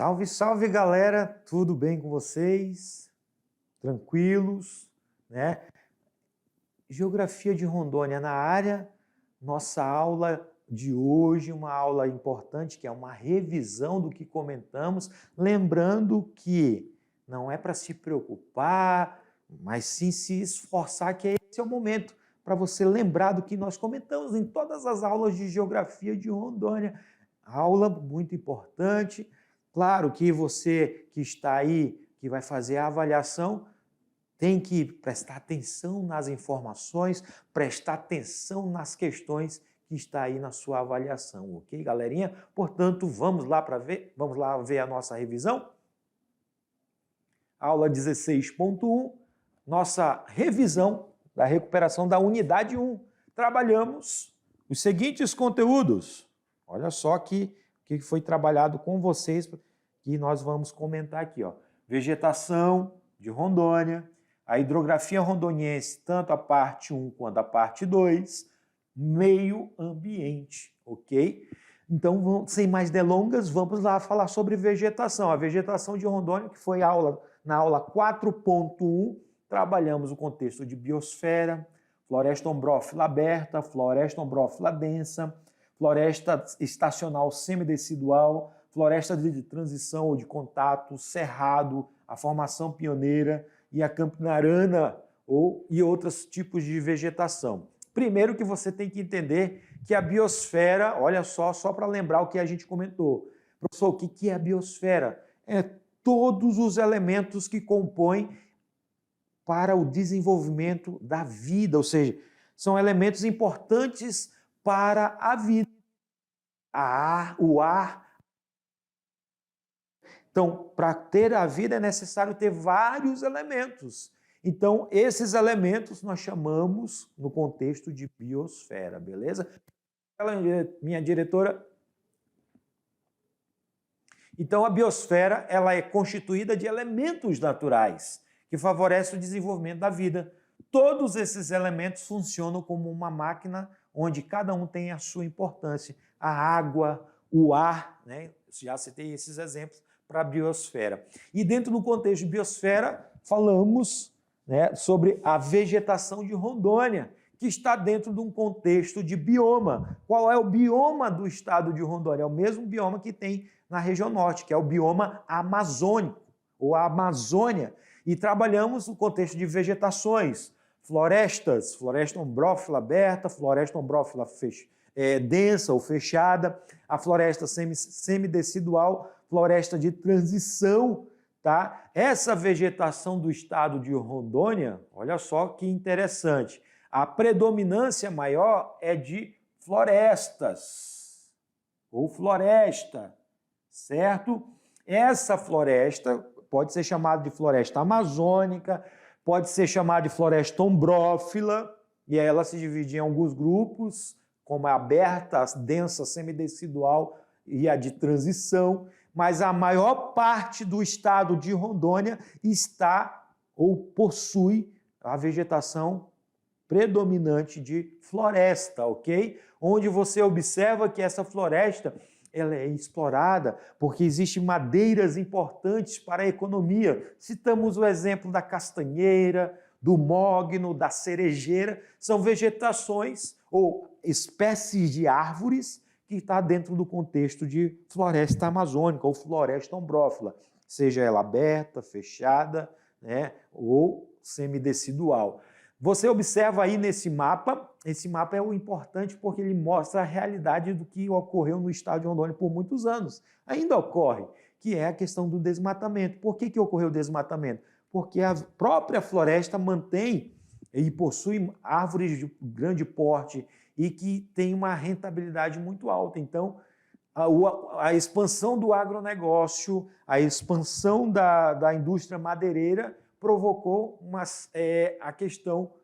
Salve, salve galera, tudo bem com vocês? Tranquilos, né? Geografia de Rondônia na área, nossa aula de hoje, uma aula importante que é uma revisão do que comentamos, lembrando que não é para se preocupar, mas sim se esforçar, que esse é o momento para você lembrar do que nós comentamos em todas as aulas de Geografia de Rondônia. Aula muito importante. Claro que você que está aí, que vai fazer a avaliação, tem que prestar atenção nas informações, prestar atenção nas questões que está aí na sua avaliação, ok, galerinha? Portanto, vamos lá ver a nossa revisão? Aula 16.1, nossa revisão da recuperação da unidade 1. Trabalhamos os seguintes conteúdos. Olha só que foi trabalhado com vocês, que nós vamos comentar aqui, ó. Vegetação de Rondônia, a hidrografia rondoniense, tanto a parte 1 quanto a parte 2, meio ambiente, ok? Então, sem mais delongas, vamos lá falar sobre vegetação. A vegetação de Rondônia, que foi na aula 4.1, trabalhamos o contexto de biosfera, floresta ombrófila aberta, floresta ombrófila densa, floresta estacional semidecidual, floresta de transição ou de contato, cerrado, a formação pioneira e a campinarana e outros tipos de vegetação. Primeiro que você tem que entender que a biosfera, olha só para lembrar o que a gente comentou. Professor, o que é a biosfera? É todos os elementos que compõem para o desenvolvimento da vida, ou seja, são elementos importantes para a vida. O ar. Então, para ter a vida é necessário ter vários elementos. Então, esses elementos nós chamamos no contexto de biosfera, beleza? Minha diretora. Então, a biosfera ela é constituída de elementos naturais que favorecem o desenvolvimento da vida. Todos esses elementos funcionam como uma máquina onde cada um tem a sua importância. A água, o ar, né? Já citei esses exemplos para a biosfera. E dentro do contexto de biosfera, falamos, né, sobre a vegetação de Rondônia, que está dentro de um contexto de bioma. Qual é o bioma do estado de Rondônia? É o mesmo bioma que tem na região norte, que é o bioma amazônico, ou a Amazônia. E trabalhamos no contexto de vegetações, florestas, floresta ombrófila aberta, floresta ombrófila densa ou fechada, a floresta semidecidual, floresta de transição, tá? Essa vegetação do estado de Rondônia, olha só que interessante, a predominância maior é de florestas, ou floresta, certo? Essa floresta pode ser chamada de floresta amazônica, pode ser chamada de floresta ombrófila, e aí ela se divide em alguns grupos, como a aberta, a densa, semidecidual e a de transição, mas a maior parte do estado de Rondônia está ou possui a vegetação predominante de floresta, ok? Onde você observa que essa floresta ela é explorada porque existem madeiras importantes para a economia. Citamos o exemplo da castanheira, do mogno, da cerejeira, são vegetações ou espécies de árvores que está dentro do contexto de floresta amazônica ou floresta ombrófila, seja ela aberta, fechada, né, ou semidecidual. Você observa aí nesse mapa, esse mapa é o importante porque ele mostra a realidade do que ocorreu no estado de Rondônia por muitos anos. Ainda ocorre, que é a questão do desmatamento. Por que ocorreu o desmatamento? Porque a própria floresta mantém e possui árvores de grande porte e que tem uma rentabilidade muito alta. Então, a expansão do agronegócio, a expansão da indústria madeireira provocou a questão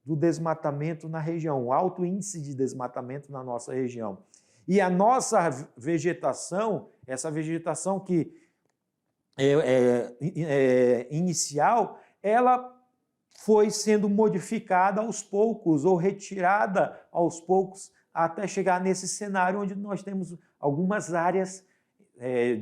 do desmatamento na região, o alto índice de desmatamento na nossa região. E a nossa vegetação, essa vegetação que inicial, ela foi sendo modificada aos poucos ou retirada aos poucos até chegar nesse cenário onde nós temos algumas áreas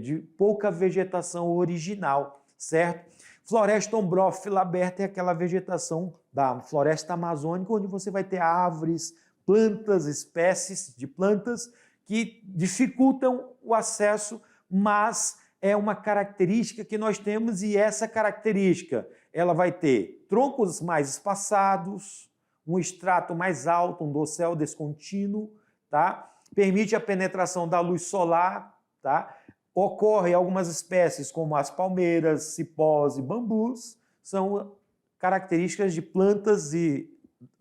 de pouca vegetação original, certo? Floresta ombrófila aberta é aquela vegetação da floresta amazônica, onde você vai ter árvores, plantas, espécies de plantas que dificultam o acesso, mas é uma característica que nós temos, e essa característica ela vai ter troncos mais espaçados, um extrato mais alto, um dossel descontínuo, tá? Permite a penetração da luz solar, tá? Ocorre algumas espécies como as palmeiras, cipós e bambus, são características de plantas e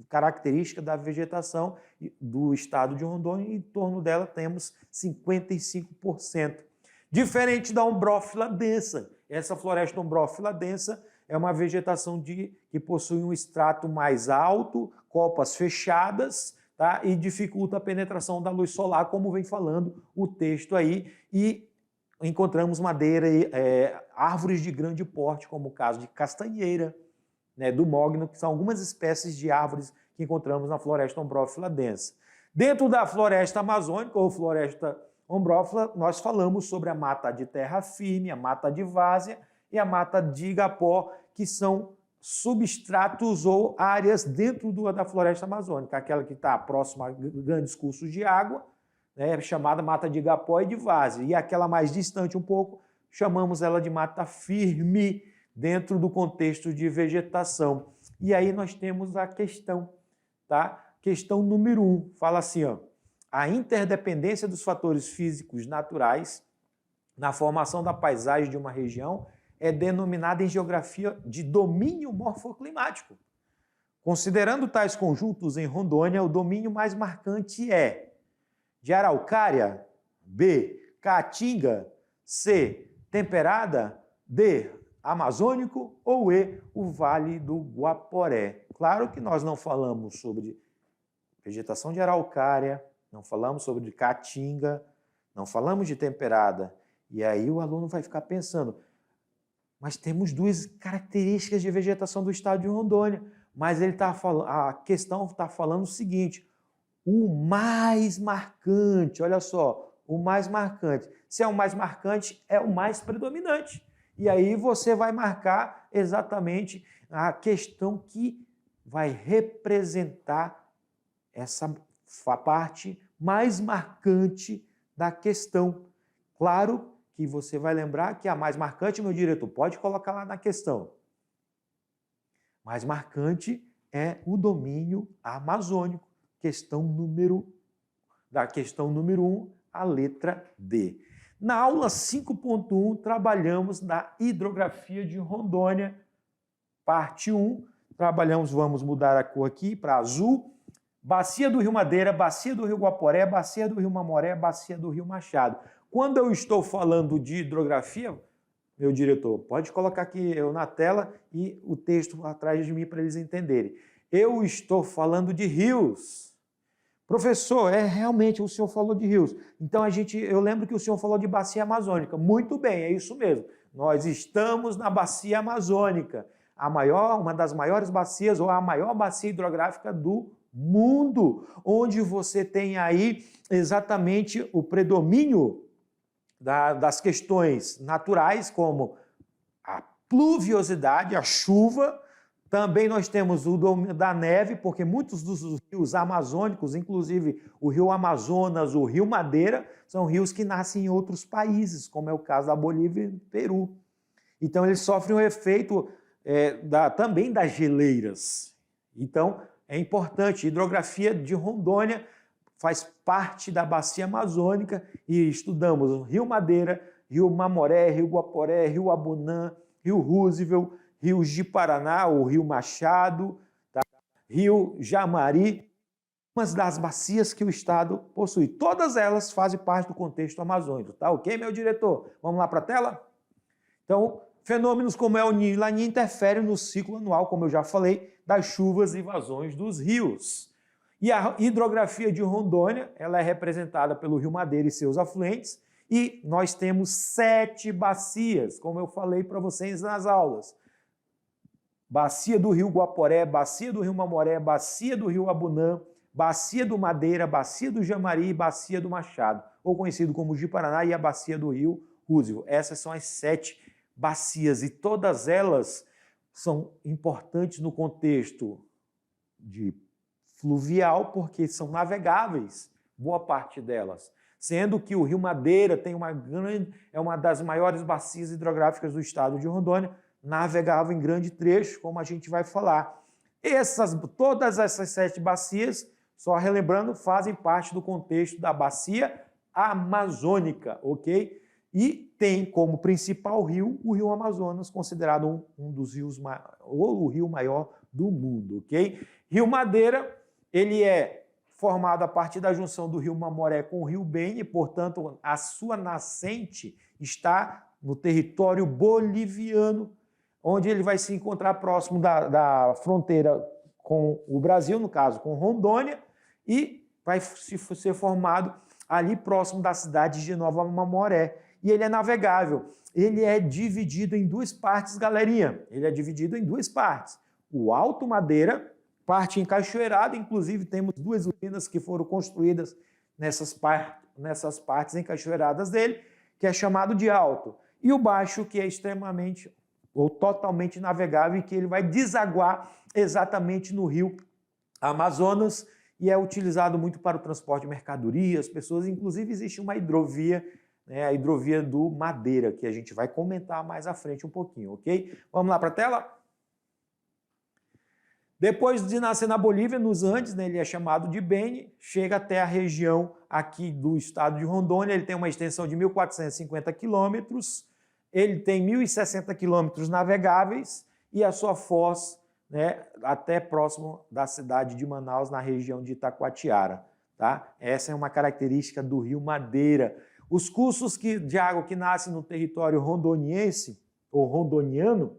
característica da vegetação do estado de Rondônia, e em torno dela temos 55%. Diferente da ombrófila densa. Essa floresta ombrófila densa é uma vegetação que possui um extrato mais alto, copas fechadas, tá? E dificulta a penetração da luz solar, como vem falando o texto aí, e encontramos madeira, árvores de grande porte, como o caso de castanheira, né, do mogno, que são algumas espécies de árvores que encontramos na floresta ombrófila densa. Dentro da floresta amazônica, ou floresta ombrófila, nós falamos sobre a mata de terra firme, a mata de várzea e a mata de igapó, que são substratos ou áreas dentro da floresta amazônica, aquela que está próxima a grandes cursos de água, né, chamada mata de igapó e de várzea, e aquela mais distante um pouco, chamamos ela de mata firme, dentro do contexto de vegetação. E aí nós temos a questão, tá? Questão número 1, fala assim, ó, a interdependência dos fatores físicos naturais na formação da paisagem de uma região é denominada em geografia de domínio morfoclimático. Considerando tais conjuntos em Rondônia, o domínio mais marcante é de Araucária, B, Caatinga, C, Temperada, D, Amazônico, ou E, o Vale do Guaporé. Claro que nós não falamos sobre vegetação de Araucária, não falamos sobre Caatinga, não falamos de Temperada. E aí o aluno vai ficar pensando, mas temos duas características de vegetação do estado de Rondônia. Mas a questão está falando o seguinte, o mais marcante, olha só, o mais marcante. Se é o mais marcante, é o mais predominante. E aí você vai marcar exatamente a questão que vai representar essa parte mais marcante da questão. Claro que você vai lembrar que a mais marcante, meu diretor, pode colocar lá na questão. Mais marcante é o domínio amazônico. Da questão número 1, a letra D. Na aula 5.1, trabalhamos da hidrografia de Rondônia, parte 1. Vamos mudar a cor aqui para azul. Bacia do Rio Madeira, bacia do Rio Guaporé, bacia do Rio Mamoré, bacia do Rio Machado. Quando eu estou falando de hidrografia, meu diretor, pode colocar aqui eu na tela e o texto atrás de mim para eles entenderem. Eu estou falando de rios. Professor, realmente o senhor falou de rios. Então eu lembro que o senhor falou de bacia amazônica. Muito bem, é isso mesmo. Nós estamos na bacia amazônica, uma das maiores bacias, ou a maior bacia hidrográfica do mundo, onde você tem aí exatamente o predomínio das questões naturais, como a pluviosidade, a chuva. Também nós temos o domínio da neve, porque muitos dos rios amazônicos, inclusive o rio Amazonas, o rio Madeira, são rios que nascem em outros países, como é o caso da Bolívia e do Peru. Então, eles sofrem o efeito também das geleiras. Então, é importante. A hidrografia de Rondônia faz parte da bacia amazônica e estudamos o rio Madeira, rio Mamoré, rio Guaporé, rio Abunã, rio Roosevelt, rio Ji-Paraná, o rio Machado, tá? Rio Jamari, umas das bacias que o estado possui. Todas elas fazem parte do contexto amazônico, tá ok, meu diretor? Vamos lá para a tela? Então, fenômenos como El Niño e Laninha interferem no ciclo anual, como eu já falei, das chuvas e vazões dos rios. E a hidrografia de Rondônia, ela é representada pelo rio Madeira e seus afluentes, e nós temos 7 bacias, como eu falei para vocês nas aulas. Bacia do rio Guaporé, bacia do rio Mamoré, bacia do rio Abunã, bacia do Madeira, bacia do Jamari e bacia do Machado. ou conhecido como Ji-Paraná, e a bacia do rio Roosevelt. Essas são as 7 bacias e todas elas são importantes no contexto de fluvial, porque são navegáveis, boa parte delas. Sendo que o Rio Madeira tem é uma das maiores bacias hidrográficas do estado de Rondônia, navegável em grande trecho, como a gente vai falar. Todas essas 7 bacias, só relembrando, fazem parte do contexto da bacia amazônica, ok? E tem como principal rio o Rio Amazonas, considerado um dos rios, ou o rio maior do mundo, ok? Rio Madeira, ele é formado a partir da junção do rio Mamoré com o rio Beni, portanto, a sua nascente está no território boliviano, onde ele vai se encontrar próximo da fronteira com o Brasil, no caso, com Rondônia, e vai ser formado ali próximo da cidade de Nova Mamoré. E ele é navegável. Ele é dividido em 2 partes, galerinha. Ele é dividido em 2 partes. O Alto Madeira, parte encachoeirada, inclusive temos 2 usinas que foram construídas nessas partes encachoeiradas dele, que é chamado de Alto. E o Baixo, que é extremamente ou totalmente navegável e que ele vai desaguar exatamente no rio Amazonas e é utilizado muito para o transporte de mercadorias, pessoas. Inclusive existe uma hidrovia, né, a hidrovia do Madeira, que a gente vai comentar mais à frente um pouquinho, ok? Vamos lá para a tela? Depois de nascer na Bolívia, nos Andes, né, ele é chamado de Beni, chega até a região aqui do estado de Rondônia, ele tem uma extensão de 1.450 quilômetros, ele tem 1.060 quilômetros navegáveis e a sua foz, né, até próximo da cidade de Manaus, na região de Itacoatiara. Tá? Essa é uma característica do Rio Madeira. Os cursos de água que nascem no território rondoniense ou rondoniano,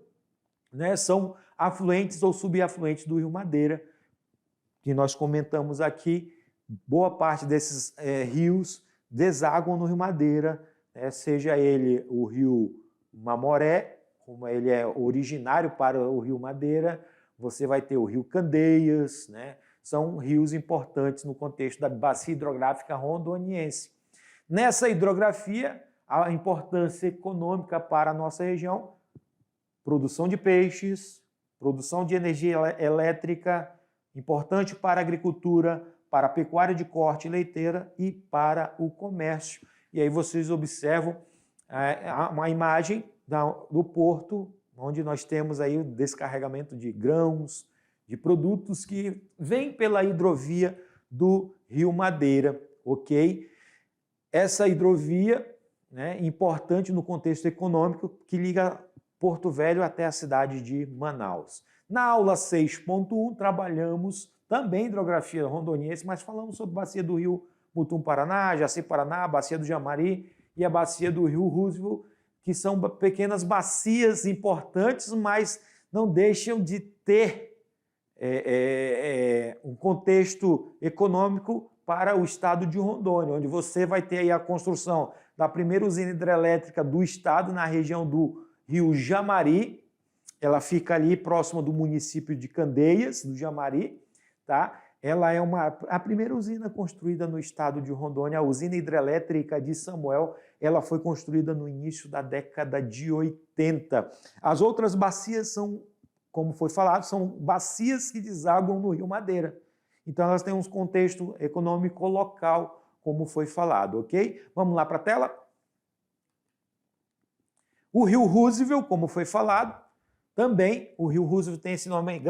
né, são afluentes ou subafluentes do Rio Madeira, que nós comentamos aqui. Boa parte desses rios desaguam no Rio Madeira, né, seja ele o Rio Mamoré, como ele é originário para o Rio Madeira, você vai ter o Rio Candeias, né, são rios importantes no contexto da bacia hidrográfica rondoniense. Nessa hidrografia, a importância econômica para a nossa região, produção de peixes, produção de energia elétrica, importante para a agricultura, para a pecuária de corte leiteira e para o comércio. E aí vocês observam uma imagem do porto, onde nós temos aí o descarregamento de grãos, de produtos que vêm pela hidrovia do Rio Madeira, ok? Essa hidrovia, né, importante no contexto econômico, que liga Porto Velho até a cidade de Manaus. Na aula 6.1 trabalhamos também hidrografia rondoniense, mas falamos sobre a bacia do rio Mutum-Paraná, Jaci-Paraná, bacia do Jamari e a bacia do rio Roosevelt, que são pequenas bacias importantes, mas não deixam de ter um contexto econômico para o estado de Rondônia, onde você vai ter aí a construção da primeira usina hidrelétrica do estado na região do Rio Jamari. Ela fica ali próxima do município de Candeias, do Jamari, tá? Ela é a primeira usina construída no estado de Rondônia, a usina hidrelétrica de Samuel. Ela foi construída no início da década de 80. As outras bacias são, como foi falado, são bacias que desaguam no Rio Madeira. Então elas têm um contexto econômico local, como foi falado, ok? Vamos lá para a tela? O Rio Roosevelt, como foi falado, também o Rio Roosevelt tem esse nome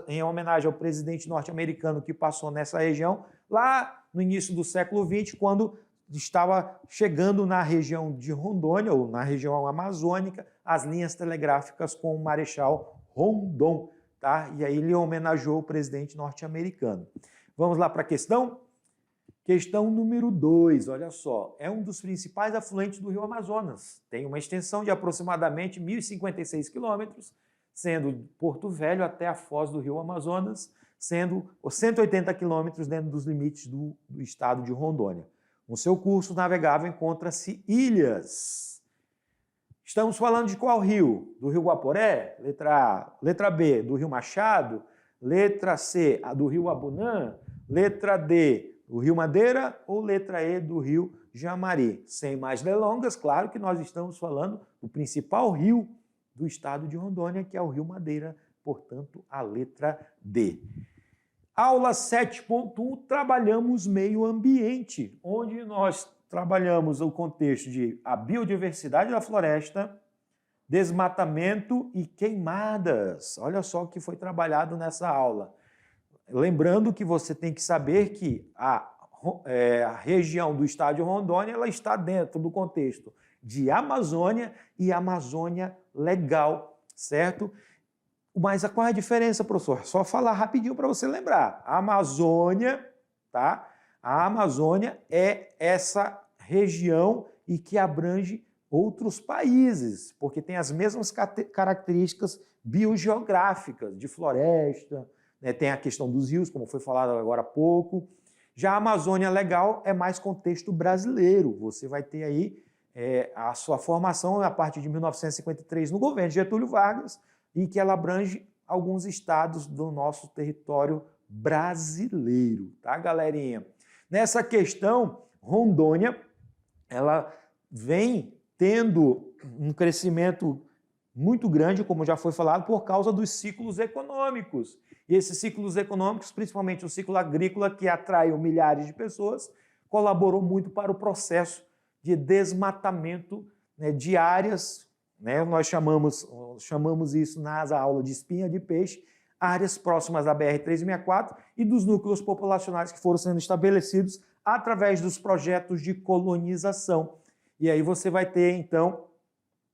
em homenagem ao presidente norte-americano que passou nessa região lá no início do século XX, quando estava chegando na região de Rondônia, ou na região amazônica, as linhas telegráficas com o Marechal Rondon, tá? E aí ele homenageou o presidente norte-americano. Vamos lá para a questão? Questão número 2, olha só, é um dos principais afluentes do Rio Amazonas. Tem uma extensão de aproximadamente 1.056 quilômetros, sendo Porto Velho até a foz do Rio Amazonas, sendo 180 quilômetros dentro dos limites do estado de Rondônia. No seu curso navegável encontra-se ilhas. Estamos falando de qual rio? Do Rio Guaporé? Letra A. Letra B, do Rio Machado? Letra C, do Rio Abunã? Letra D, do Rio Madeira? Ou letra E, do Rio Jamari. Sem mais delongas, claro que nós estamos falando do principal rio do estado de Rondônia, que é o Rio Madeira, portanto, a letra D. Aula 7.1, trabalhamos meio ambiente, onde nós trabalhamos o contexto de a biodiversidade da floresta, desmatamento e queimadas. Olha só o que foi trabalhado nessa aula. Lembrando que você tem que saber que a região do estado de Rondônia ela está dentro do contexto de Amazônia e Amazônia Legal, certo? Mas qual é a diferença, professor? Só falar rapidinho para você lembrar. A Amazônia, tá? A Amazônia é essa região e que abrange outros países, porque tem as mesmas características biogeográficas de floresta, né? Tem a questão dos rios, como foi falado agora há pouco. Já a Amazônia Legal é mais contexto brasileiro. Você vai ter aí a sua formação a partir de 1953 no governo de Getúlio Vargas e que ela abrange alguns estados do nosso território brasileiro, tá, galerinha? Nessa questão, Rondônia, ela vem tendo um crescimento muito grande, como já foi falado, por causa dos ciclos econômicos. E esses ciclos econômicos, principalmente o ciclo agrícola, que atraiu milhares de pessoas, colaborou muito para o processo de desmatamento, né, de áreas, né, nós chamamos isso nas aulas de espinha de peixe, áreas próximas da BR-364 e dos núcleos populacionais que foram sendo estabelecidos através dos projetos de colonização. E aí você vai ter, então,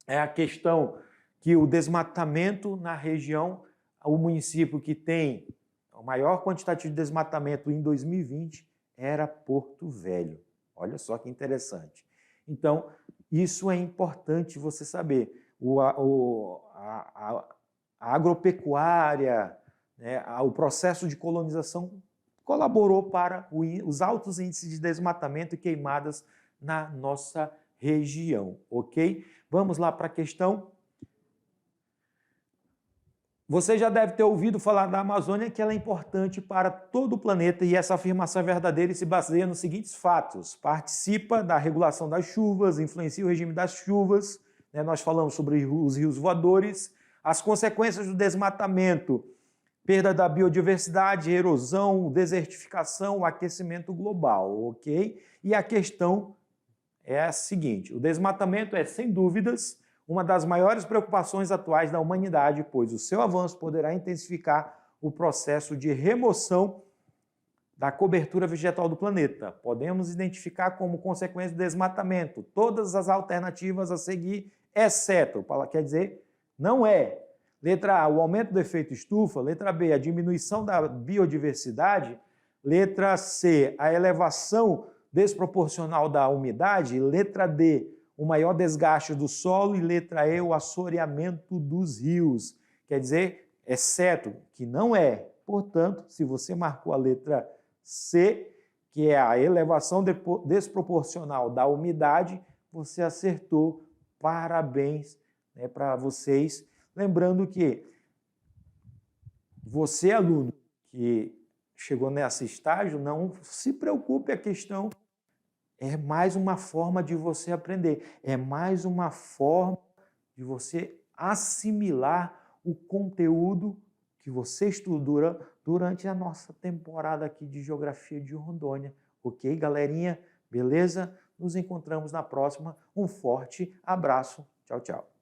a questão que o desmatamento na região, o município que tem o maior quantitativo de desmatamento em 2020 era Porto Velho. Olha só que interessante. Então, isso é importante você saber. A agropecuária, né, o processo de colonização colaborou para os altos índices de desmatamento e queimadas na nossa região, ok? Vamos lá para a questão. Você já deve ter ouvido falar da Amazônia, que ela é importante para todo o planeta, e essa afirmação é verdadeira e se baseia nos seguintes fatos. Participa da regulação das chuvas, influencia o regime das chuvas, né? Nós falamos sobre os rios voadores, as consequências do desmatamento, perda da biodiversidade, erosão, desertificação, aquecimento global, ok? E a questão é a seguinte, o desmatamento é, sem dúvidas, uma das maiores preocupações atuais da humanidade, pois o seu avanço poderá intensificar o processo de remoção da cobertura vegetal do planeta. Podemos identificar como consequência do desmatamento todas as alternativas a seguir, exceto, quer dizer, não é. Letra A, o aumento do efeito estufa. Letra B, a diminuição da biodiversidade. Letra C, a elevação desproporcional da umidade. Letra D, o maior desgaste do solo, e letra E, o assoreamento dos rios. Quer dizer, exceto, que não é. Portanto, se você marcou a letra C, que é a elevação desproporcional da umidade, você acertou. Parabéns, né, para vocês. Lembrando que você, aluno, que chegou nesse estágio, não se preocupe, a questão é mais uma forma de você aprender, é mais uma forma de você assimilar o conteúdo que você estuda durante a nossa temporada aqui de Geografia de Rondônia. Ok, galerinha? Beleza? Nos encontramos na próxima. Um forte abraço. Tchau, tchau.